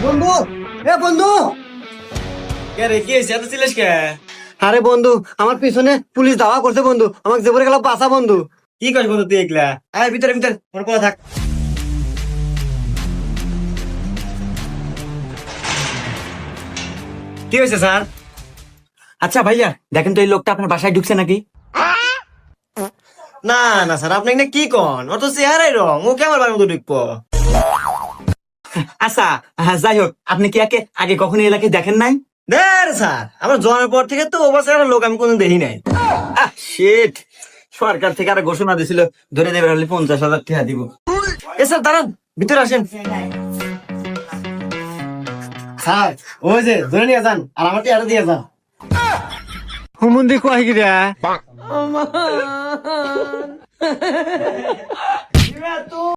বন্ধু, এ বন্ধু, কে রে, কি হয়েছে? এত চিল্লাস কে? আরে বন্ধু, আমার পিছনে পুলিশ ধাওয়া করছে বন্ধু, আমাকে জেবরে গেল বাঁচা বন্ধু। কি করিস বন্ধু তুই এগুলা? আয় ভিতরে ভিতরে, ওর কথা থাক। কি হয়েছে স্যার? আচ্ছা ভাইয়া, দেখেন তো এই লোকটা আপনার বাসায় ঢুকছে নাকি? না না স্যার, আপনি এখানে কি কন? ও তো চেহারাই রং, ও কে আমার বাড়ির মতো ঢুকবো? আচ্ছা, যাই হোক, আপনি কি আগে আগে কখনো এই এলাকায় দেখেন নাই? দেখ স্যার, আমার জন্মের পর থেকে তো ও বাসার একটা লোক আমি কোনোদিন দেখি নাই। শিট, সরকার থেকে আর ঘোষণা দিছিল ধরে দেবে হলে 50,000 টাকা দিব। এ স্যার দাঁড়ান, ভিতরে আসেন। স্যার, ওই যে ধরে নিয়ে যান, আর আমার টিয়াটা দিয়ে যান। হুমুন্দি কয় গিরা